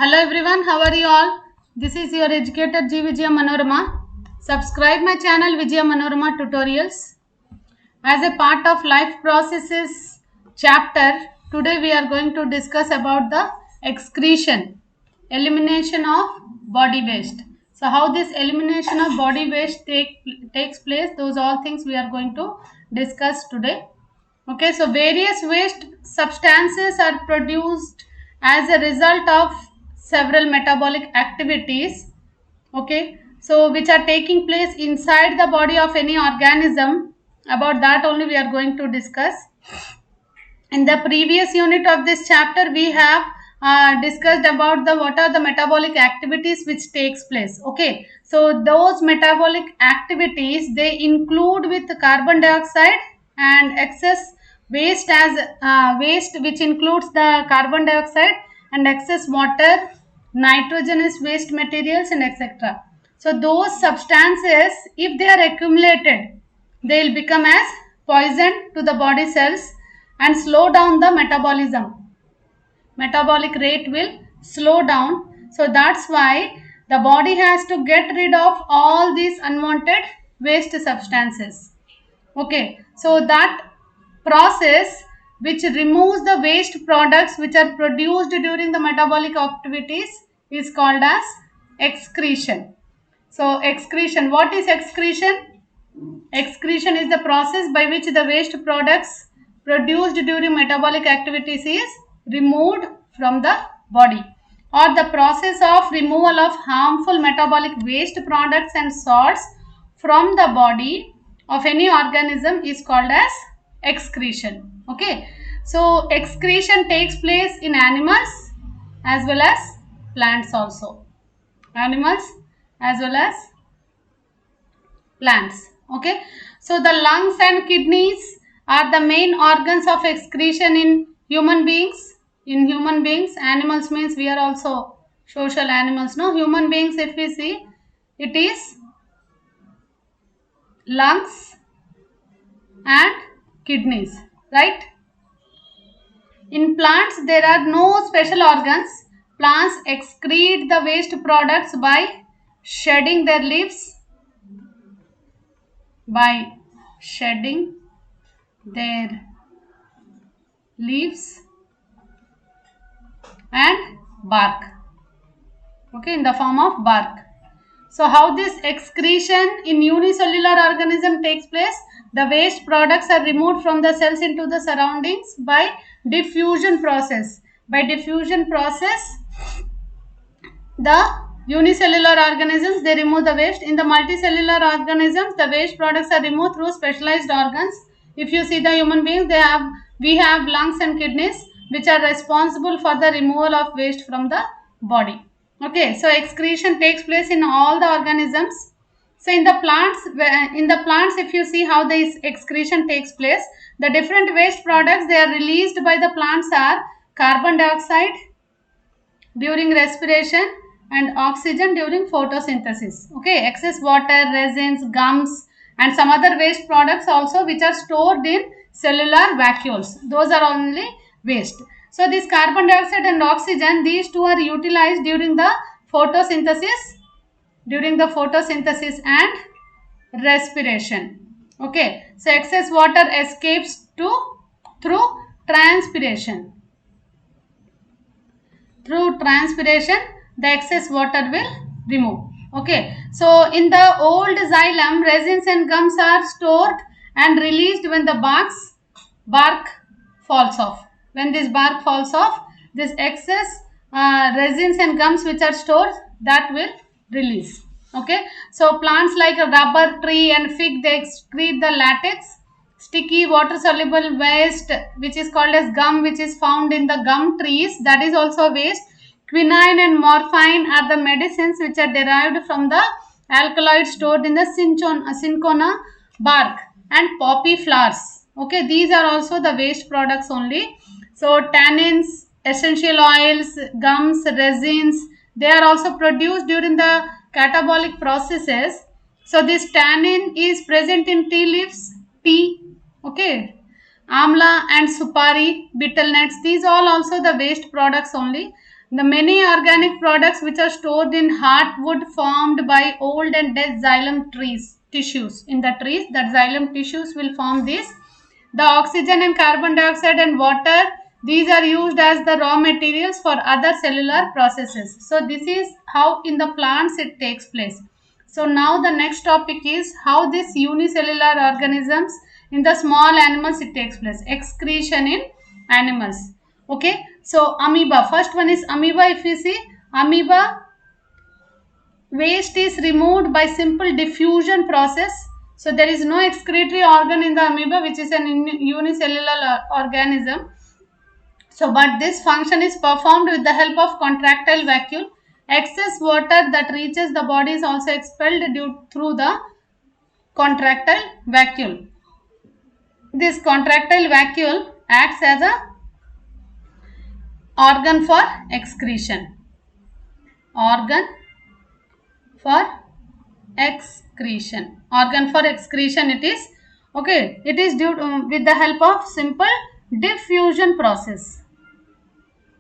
Hello everyone, how are you all? This is your educator G. Vijaya Manorama. Subscribe my channel Vijaya Manorama Tutorials. As a part of life processes chapter, today we are going to discuss about the excretion, elimination of body waste. So how this elimination of body waste takes place, those all things we are going to discuss today. Okay, so various waste substances are produced as a result of several metabolic activities. Okay, so which are taking place inside the body of any organism. About that only we are going to discuss. In the previous unit of this chapter, we have discussed about the what are the metabolic activities which takes place. Okay, so those metabolic activities, they include with carbon dioxide and excess waste as waste, which includes the carbon dioxide and excess water, nitrogenous waste materials, and etc. So those substances, if they are accumulated, they will become as poison to the body cells and slow down the metabolism. Metabolic rate will slow down. So that's why the body has to get rid of all these unwanted waste substances. Okay, so that process which removes the waste products which are produced during the metabolic activities is called as excretion. So excretion, what is excretion? Excretion is the process by which the waste products produced during metabolic activities is removed from the body, or the process of removal of harmful metabolic waste products and salts from the body of any organism is called as excretion. Okay, so excretion takes place in animals as well as plants also. Animals as well as plants. Okay, so the lungs and kidneys are the main organs of excretion in human beings. In human beings, animals means we are also social animals. No, human beings, if we see, it is lungs and kidneys, right? In plants, there are no special organs. Plants excrete the waste products by shedding their leaves, by shedding their leaves and bark. Okay, in the form of bark. So how this excretion in unicellular organism takes place? The waste products are removed from the cells into the surroundings by diffusion process. By diffusion process, the unicellular organisms, they remove the waste. In the multicellular organisms, the waste products are removed through specialized organs. If you see the human beings, we have lungs and kidneys which are responsible for the removal of waste from the body. Okay, so excretion takes place in all the organisms. So in the plants, if you see how this excretion takes place, the different waste products they are released by the plants are carbon dioxide during respiration and oxygen during photosynthesis. Okay, excess water, resins, gums, and some other waste products also which are stored in cellular vacuoles. Those are only waste. So this carbon dioxide and oxygen, these two are utilized during the photosynthesis, and respiration. Okay, so excess water escapes through transpiration. Through transpiration, the excess water will remove. Okay, so in the old xylem, resins and gums are stored and released when the bark falls off. When this bark falls off, this excess resins and gums which are stored, that will release. Okay, so plants like a rubber tree and fig, they excrete the latex, sticky water soluble waste which is called as gum, which is found in the gum trees, that is also waste. Quinine and morphine are the medicines which are derived from the alkaloids stored in the cinchona bark and poppy flowers. Okay, these are also the waste products only. So tannins, essential oils, gums, resins, they are also produced during the catabolic processes. So this tannin is present in tea leaves, tea, okay, amla and supari, betel nuts, these all also the waste products only. The many organic products which are stored in heartwood formed by old and dead xylem tissues. In the trees, that xylem tissues will form this. The oxygen and carbon dioxide and water, these are used as the raw materials for other cellular processes. So this is how in the plants it takes place. So now the next topic is how this unicellular organisms in the small animals it takes place. Excretion in animals. Okay, so amoeba, first one is amoeba. If you see, amoeba waste is removed by simple diffusion process. So there is no excretory organ in the amoeba, which is an unicellular organism. So but this function is performed with the help of contractile vacuole. Excess water that reaches the body is also expelled through the contractile vacuole. This contractile vacuole acts as a organ for excretion. Organ for excretion. Organ for excretion it is. Okay, it is due to, with the help of simple diffusion process.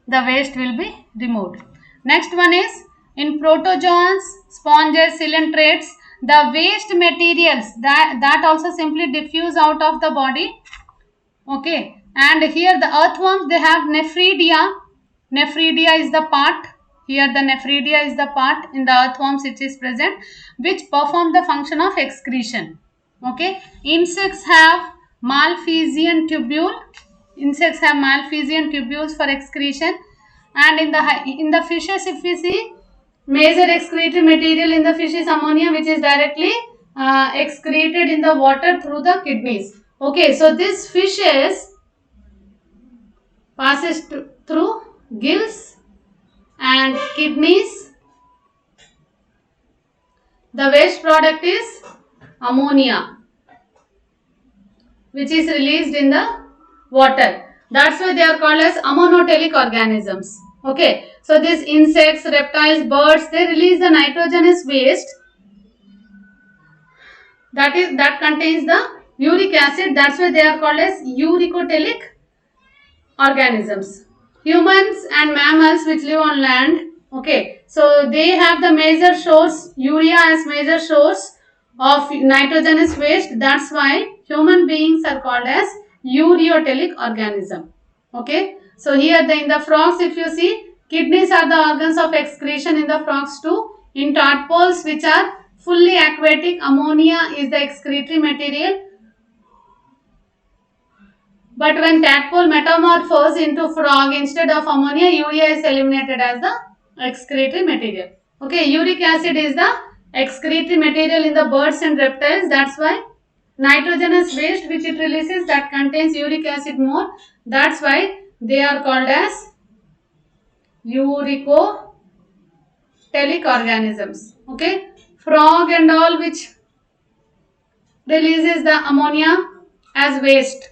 The waste will be removed. Next one is in protozoans, sponges, coelentrates, the waste materials that also simply diffuse out of the body. Okay, and here the earthworms, they have nephridia. Nephridia is the part. Here the nephridia is the part in the earthworms which is present, which perform the function of excretion. Okay, insects have Malphizian tubule. Insects have Malphizian tubules for excretion. And in the fishes, if we see, major excretory material in the fish is ammonia, which is directly excreted in the water through the kidneys. Okay, so this fishes passes through gills and kidneys. The waste product is ammonia, which is released in the water. That's why they are called as ammonotelic organisms. Okay, so these insects, reptiles, birds, they release the nitrogenous waste that contains the uric acid. That's why they are called as uricotelic organisms. Humans and mammals which live on land, okay, so they have the major source, urea as major source of nitrogenous waste. That's why human beings are called as ureotelic organism. Okay, so here in the frogs, if you see, kidneys are the organs of excretion in the frogs too. In tadpoles which are fully aquatic, ammonia is the excretory material. But when tadpole metamorphose into frog, instead of ammonia, urea is eliminated as the excretory material. Okay, uric acid is the excretory material in the birds and reptiles. That's why nitrogenous waste which it releases, that contains uric acid more. That's why they are called as uricotelic organisms. Okay, frog and all which releases the ammonia as waste.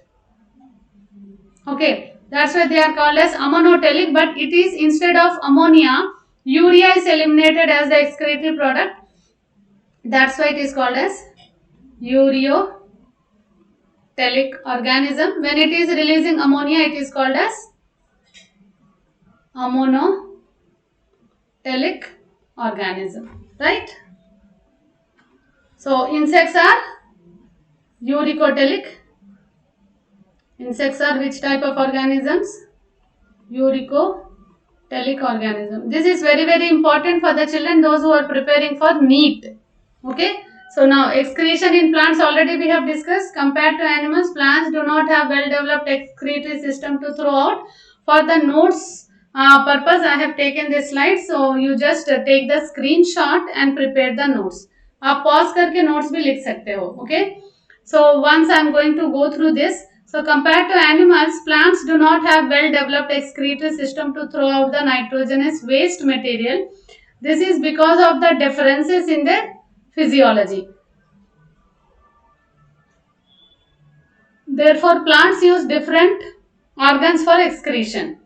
Okay, that's why they are called as ammonotelic, but it is instead of ammonia, urea is eliminated as the excretory product. That's why it is called as ureotelic organism. When it is releasing ammonia, it is called as ammonotelic organism, right? So insects are uricotelic. Insects are which type of organisms? Uricotelic organism. This is very, very important for the children, those who are preparing for NEET. Okay. So now excretion in plants already we have discussed. Compared to animals, plants do not have well developed excretory system to throw out. For the notes purpose, I have taken this slide. So you just take the screenshot and prepare the notes. आप pause करके notes भी लिख सकते हो. Okay. So once I am going to go through this. So compared to animals, plants do not have well developed excretory system to throw out the nitrogenous waste material. This is because of the differences in their physiology. Therefore, plants use different organs for excretion.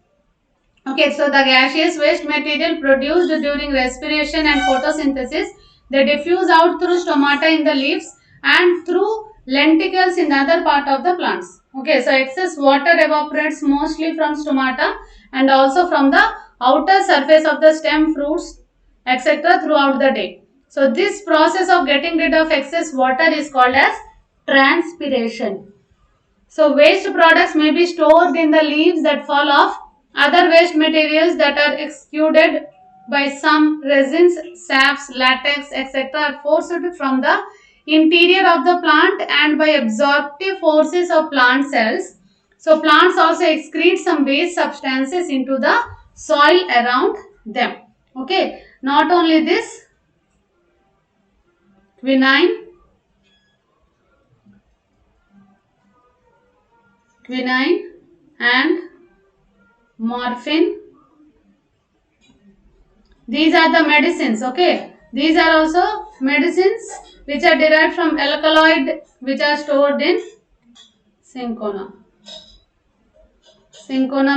Okay, so the gaseous waste material produced during respiration and photosynthesis, they diffuse out through stomata in the leaves and through lenticels in the other part of the plants. Okay, so excess water evaporates mostly from stomata and also from the outer surface of the stem, fruits, etc. throughout the day. So this process of getting rid of excess water is called as transpiration. So waste products may be stored in the leaves that fall off. Other waste materials that are exuded by some resins, saps, latex, etc. are forced from the interior of the plant and by absorptive forces of plant cells. So plants also excrete some waste substances into the soil around them. Okay. Not only this, quinine and morphine, these are the medicines. Okay, these are also medicines which are derived from alkaloid which are stored in cinchona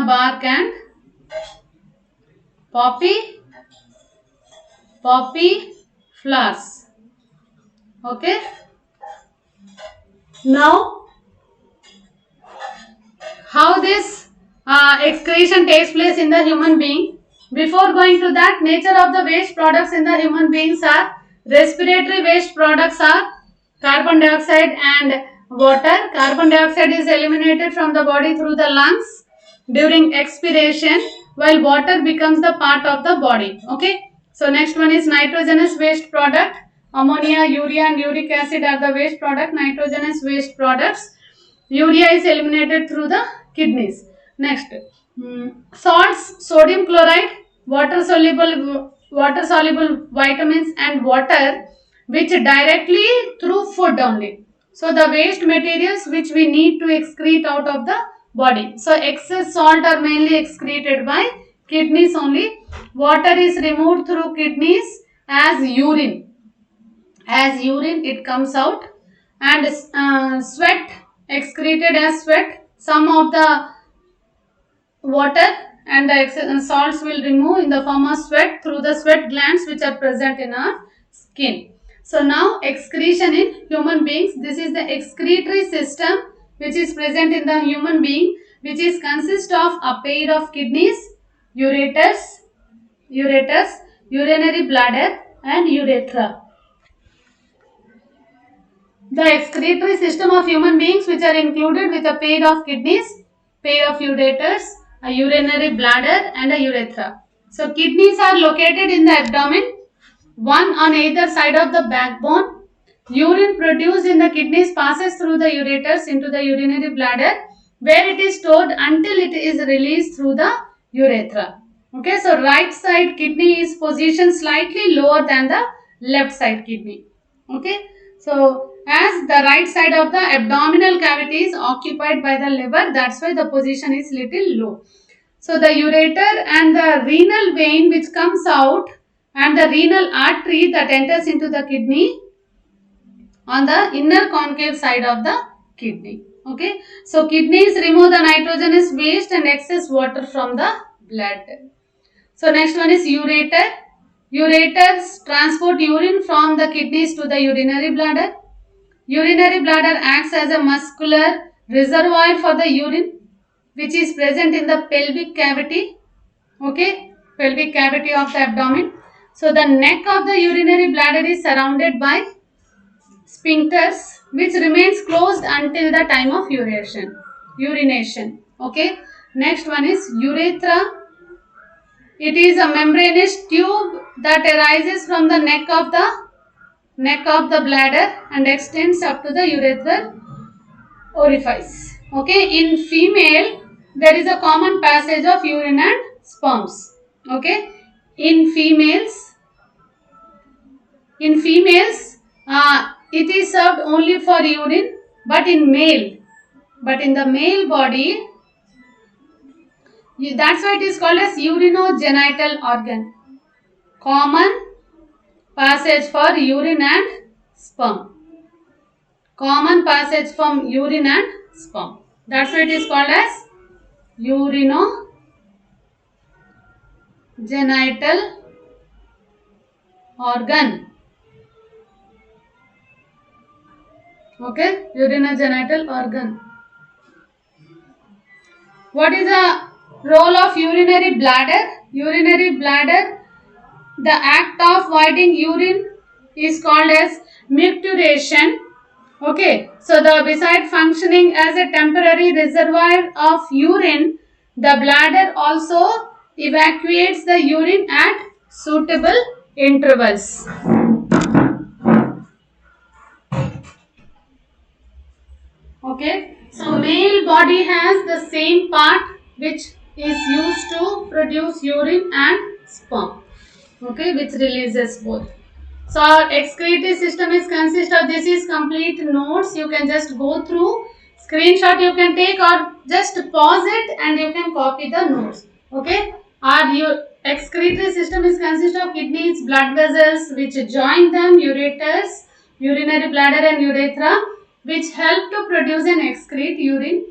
bark and poppy flowers. Okay, now how this excretion takes place in the human being. Before going to that, nature of the waste products in the human beings are: respiratory waste products are carbon dioxide and water. Carbon dioxide is eliminated from the body through the lungs during expiration, while water becomes the part of the body. Okay. So next one is nitrogenous waste product. Ammonia, urea and uric acid are the waste product. Nitrogenous waste products. Urea is eliminated through the kidneys. Next, salts, sodium chloride, water soluble vitamins and water, which directly through food only. So the waste materials which we need to excrete out of the body. So excess salt are mainly excreted by kidneys only. Water is removed through kidneys as urine. As urine it comes out, and sweat excreted as sweat. Some of the water and the salts will remove in the form of sweat through the sweat glands which are present in our skin. So now excretion in human beings. This is the excretory system which is present in the human being, which is consist of a pair of kidneys, ureters, urinary bladder and urethra. The excretory system of human beings, which are included with a pair of kidneys, pair of ureters, a urinary bladder and a urethra. So kidneys are located in the abdomen, one on either side of the backbone. Urine produced in the kidneys passes through the ureters into the urinary bladder, where it is stored until it is released through the urethra. Okay, so right side kidney is positioned slightly lower than the left side kidney. Okay, so as the right side of the abdominal cavity is occupied by the liver, that's why the position is little low. So the ureter and the renal vein which comes out and the renal artery that enters into the kidney on the inner concave side of the kidney. Okay, so kidneys remove the nitrogenous waste and excess water from the blood. So next one is ureter. Ureters transport urine from the kidneys to the urinary bladder. Urinary bladder acts as a muscular reservoir for the urine, which is present in the pelvic cavity. Okay, pelvic cavity of the abdomen. So the neck of the urinary bladder is surrounded by sphincters, which remains closed until the time of urination. Okay, next one is urethra. It is a membranous tube that arises from the neck of the bladder and extends up to the urethral orifice. Okay, in female there is a common passage of urine and sperms. Okay, in females it is served only for urine, but in the male body, that's why it is called as urinogenital organ. Common passage for urine and sperm. Common passage from urine and sperm. That's why it is called as urinogenital organ. Okay, urinogenital organ. What is the role of urinary bladder? urinary bladder, the act of voiding urine is called as micturition. Okay, so beside functioning as a temporary reservoir of urine, the bladder also evacuates the urine at suitable intervals. Okay, so male body has the same part which is used to produce urine and sperm. Okay, which releases both. So our excretory system is consist of, this is complete notes, you can just go through, screenshot you can take or just pause it and you can copy the notes. Okay, our excretory system is consist of kidneys, blood vessels which join them, ureters, urinary bladder and urethra which help to produce and excrete urine.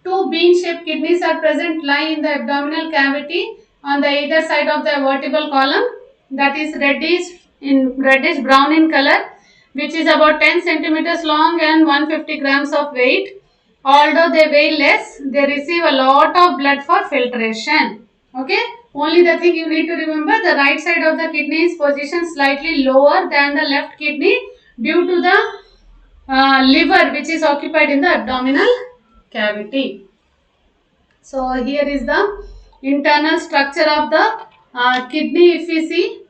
Two bean-shaped kidneys are present, lie in the abdominal cavity on the either side of the vertebral column, that is reddish brown in color, which is about 10 centimeters long and 150 grams of weight. Although they weigh less, they receive a lot of blood for filtration. Okay, only the thing you need to remember, the right side of the kidney is positioned slightly lower than the left kidney due to the liver which is occupied in the abdominal cavity. So here is the internal structure of the kidney. If we see,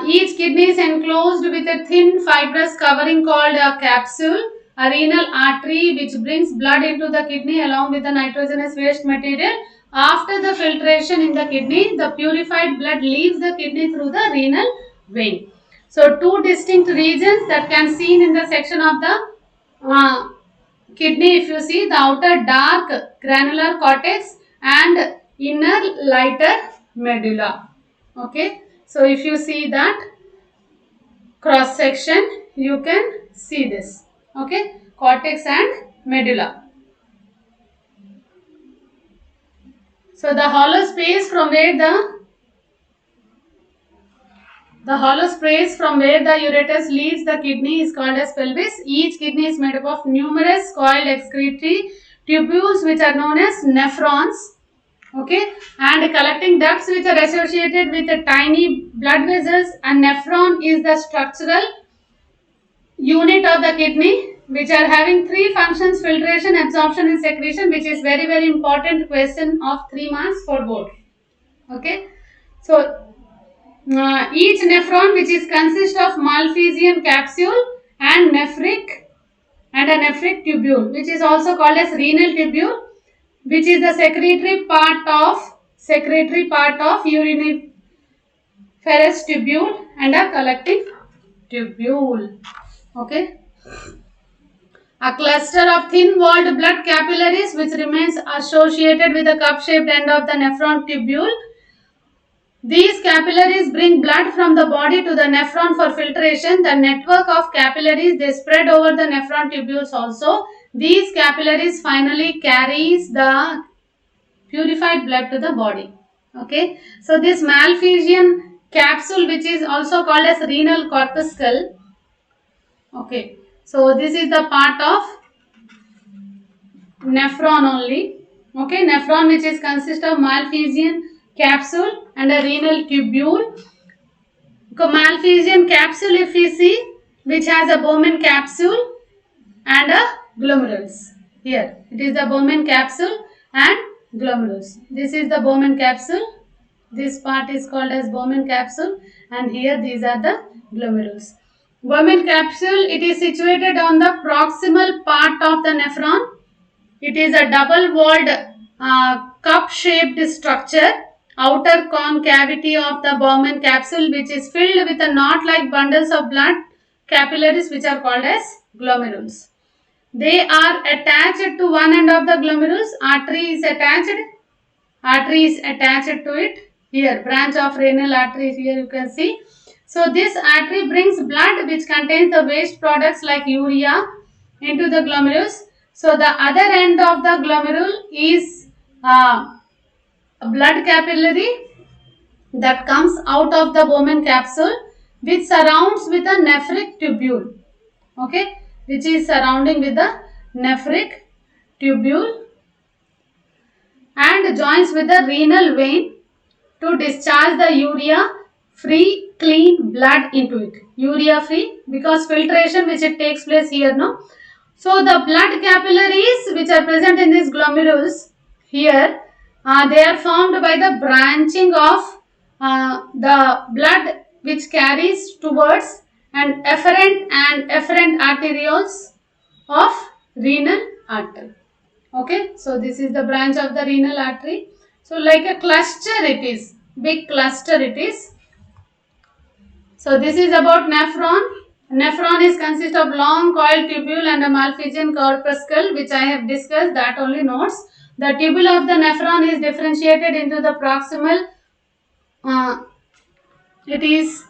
each kidney is enclosed with a thin fibrous covering called a capsule. A renal artery which brings blood into the kidney along with the nitrogenous waste material. After the filtration in the kidney, the purified blood leaves the kidney through the renal vein. So two distinct regions that can seen in the section of the kidney. If you see, the outer dark granular cortex and inner lighter medulla. Okay, so if you see that cross section, you can see this. Okay, cortex and medulla. So the hollow space from where the hollow space from where the ureter leaves the kidney is called as pelvis. Each kidney is made up of numerous coiled excretory tubules which are known as nephrons. Okay, and collecting ducts which are associated with the tiny blood vessels, and nephron is the structural unit of the kidney which are having three functions: filtration, absorption and secretion, which is very important question of 3 marks for board. Okay, so each nephron which is consist of Malpighian capsule and a nephric tubule which is also called as renal tubule, which is the secretory part of uriniferous tubule and a collecting tubule. Okay, a cluster of thin-walled blood capillaries which remains associated with the cup-shaped end of the nephron tubule. These capillaries bring blood from the body to the nephron for filtration. The network of capillaries, they spread over the nephron tubules also. These capillaries finally carries the purified blood to the body. Okay, so this Malpighian capsule which is also called as renal corpuscle. Okay, so this is the part of nephron only. Okay, nephron which is consist of Malpighian capsule and a renal tubule. Malpighian capsule, if we see, which has a Bowman capsule and a glomerulus. Here it is the Bowman capsule and glomerulus. This is the Bowman capsule. This part is called as Bowman capsule, and here these are the glomerulus. Bowman capsule, it is situated on the proximal part of the nephron. It is a double-walled cup-shaped structure. Outer concavity of the Bowman capsule which is filled with a knot-like bundles of blood capillaries which are called as glomerulus. They are attached to one end of the glomerulus. Artery is attached to it. Here, branch of renal artery here you can see. So this artery brings blood which contains the waste products like urea into the glomerulus. So the other end of the glomerule is a blood capillary that comes out of the Bowman capsule which surrounds with a nephric tubule. Okay, which is surrounding with the nephric tubule and joins joins with the renal vein to discharge the urea free clean blood into it. Urea free because filtration which it takes place here, no. So the blood capillaries which are present in these glomerules here, they are formed by the branching of the blood which carries towards and efferent arterioles of renal artery. Okay, so this is the branch of the renal artery. So like a cluster it is, big cluster it is. So this is about nephron. Nephron is consist of long coiled tubule and a Malpighian corpuscle, which I have discussed, that only notes. The tubule of the nephron is differentiated into the proximal, it is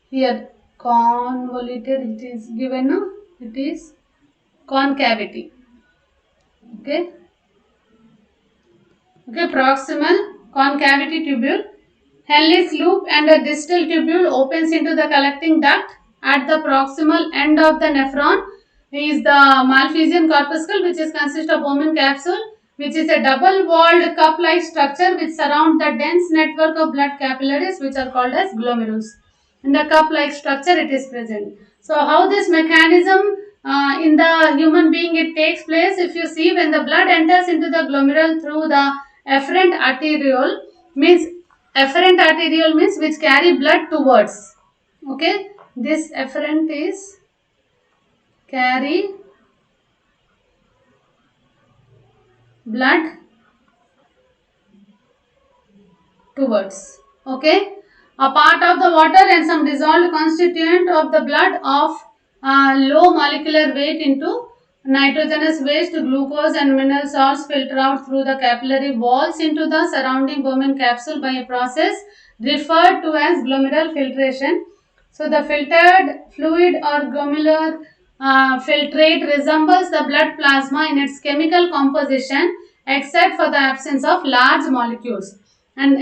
here convoluted, it is given, no? It is concavity. Okay, proximal concavity tubule, Henle's loop and a distal tubule opens into the collecting duct. At the proximal end of the nephron is the Malpighian corpuscle, which is consist of Bowman capsule, which is a double-walled cup-like structure which surround the dense network of blood capillaries, which are called as glomerulus. In the cup-like structure it is present. So how this mechanism in the human being it takes place, if you see, when the blood enters into the glomerule through the efferent arteriole, means which carry blood towards. Okay, this efferent is carry blood towards. Okay, a part of the water and some dissolved constituent of the blood of low molecular weight into nitrogenous waste, glucose and mineral salts filter out through the capillary walls into the surrounding Bowman capsule by a process referred to as glomerular filtration. So the filtered fluid or glomerular filtrate resembles the blood plasma in its chemical composition except for the absence of large molecules. And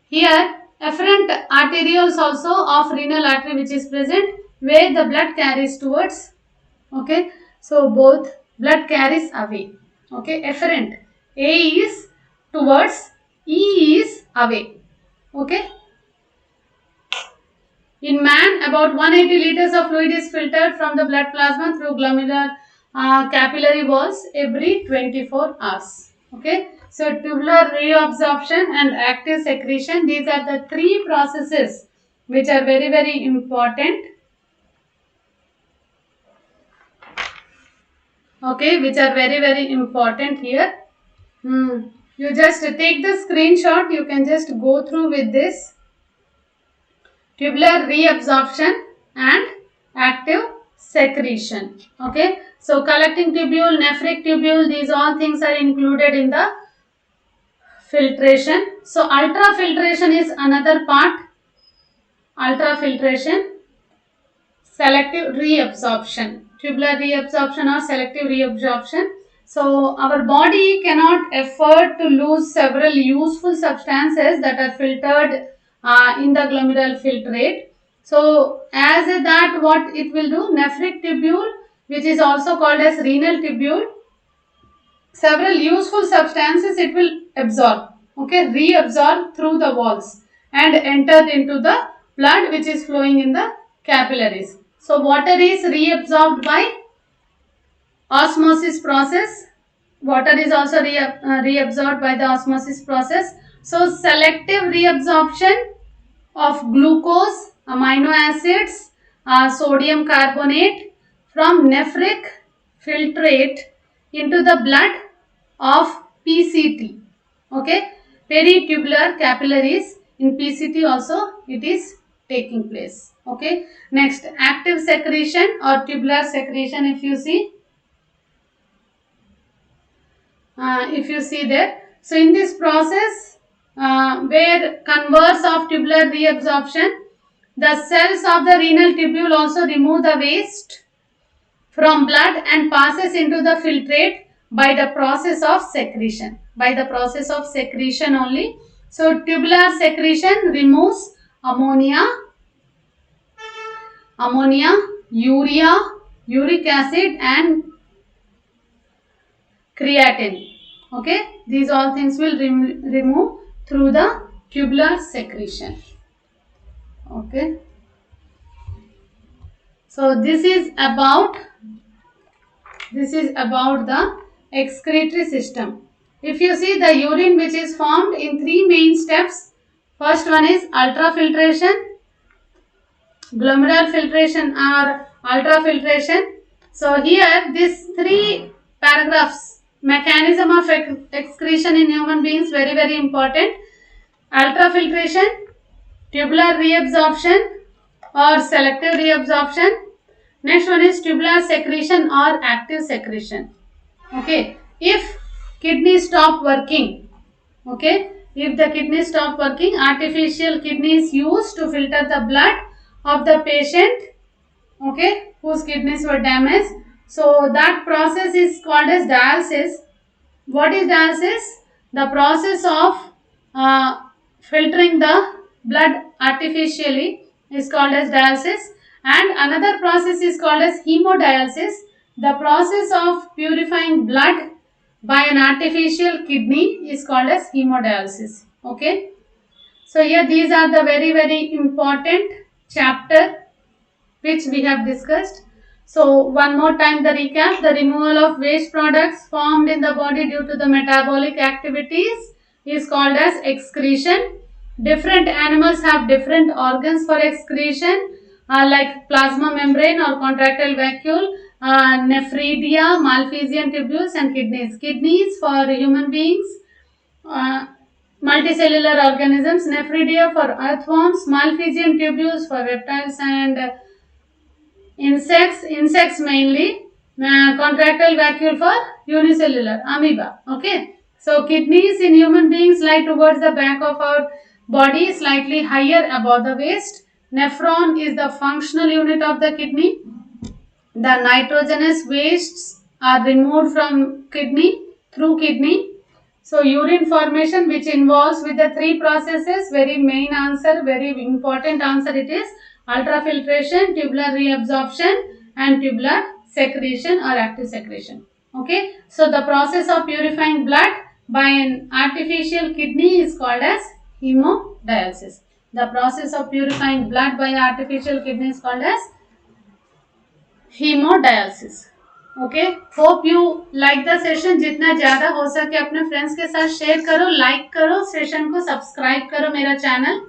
here efferent arterioles also of renal artery which is present, where the blood carries towards. Okay, so both blood carries away. Okay, efferent, A is towards, E is away. Okay, in man about 180 liters of fluid is filtered from the blood plasma through glomerular capillary walls every 24 hours. Okay, so tubular reabsorption and active secretion, these are the three processes which are very, very important. Okay, which are very, very important here. You just take the screenshot, you can just go through with this. Tubular reabsorption and active secretion. Okay, so collecting tubule, nephric tubule, these all things are included in the filtration. So ultrafiltration is another part. Ultrafiltration, selective reabsorption, tubular reabsorption or selective reabsorption. So our body cannot afford to lose several useful substances that are filtered in the glomerular filtrate. So as that, what it will do, nephric tubule, which is also called as renal tubule, several useful substances it will absorb. Okay, reabsorb through the walls and enter into the blood which is flowing in the capillaries. So water is reabsorbed by osmosis process. Water is also reabsorbed by the osmosis process. So selective reabsorption of glucose, amino acids, sodium carbonate from nephric filtrate into the blood of PCT. Okay, peritubular capillaries, in PCT also it is taking place. Okay, next, active secretion or tubular secretion. If you see there, so in this process where converse of tubular reabsorption, the cells of the renal tubule also remove the waste from blood and passes into the filtrate by the process of secretion. By the process of secretion only. So tubular secretion removes ammonia, ammonia, urea, uric acid and creatine. Okay, these all things will remove through the tubular secretion. Okay, so this is about the excretory system. If you see the urine which is formed in three main steps, first one is ultrafiltration, glomerular filtration or ultrafiltration. So here these three paragraphs, mechanism of excretion in human beings, very important. Ultrafiltration, tubular reabsorption or selective reabsorption. Next one is tubular secretion or active secretion. Okay, if kidney stop working, okay, if the kidney stop working, artificial kidney is used to filter the blood of the patient, okay, whose kidneys were damaged. So that process is called as dialysis. What is dialysis? The process of filtering the blood artificially is called as dialysis, and another process is called as hemodialysis. The process of purifying blood by an artificial kidney is called as hemodialysis. Okay, so here these are the very important chapter which we have discussed. So one more time the recap: the removal of waste products formed in the body due to the metabolic activities is called as excretion. Different animals have different organs for excretion, like plasma membrane or contractile vacuole, nephridia, Malpighian tubules and kidneys. Kidneys for human beings, multicellular organisms, nephridia for earthworms, Malpighian tubules for reptiles and insects mainly, contractile vacuole for unicellular, amoeba. Okay, so kidneys in human beings lie towards the back of our body, slightly higher above the waist. Nephron is the functional unit of the kidney. The nitrogenous wastes are removed from kidney through kidney. So urine formation, which involves with the three processes, very main answer, very important answer it is ultrafiltration, tubular reabsorption and tubular secretion or active secretion. Okay, so the process of purifying blood by an artificial kidney is called as hemodialysis. The process of purifying blood by artificial kidney is called as hemodialysis. Okay, hope you like the session. जितना ज्यादा हो सके अपने friends के साथ share करो, like करो, session को सब्सक्राइब करो मेरा चैनल.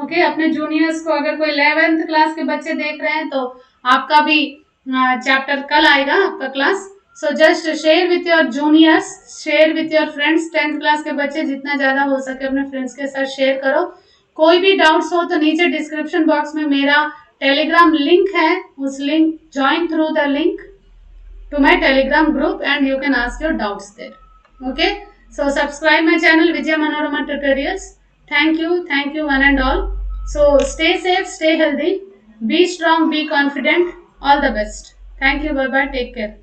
ओके, अपने जूनियर्स को, अगर कोई 11th क्लास के बच्चे देख रहे हैं तो आपका भी चैप्टर कल आएगा आपका class. So just share with your juniors, share with your friends. 10th class के बच्चे जितना ज्यादा हो सके अपने फ्रेंड्स के साथ शेयर करो. कोई भी डाउट्स हो तो नीचे डिस्क्रिप्शन बॉक्स में मेरा टेलीग्राम लिंक है, उस link join through the link to my telegram group and you can ask your doubts there. Okay, so subscribe my channel Vijaya Manorama Tutorials. Thank you one and all. So stay safe, stay healthy, be strong, be confident. All the best. Thank you, bye bye, take care.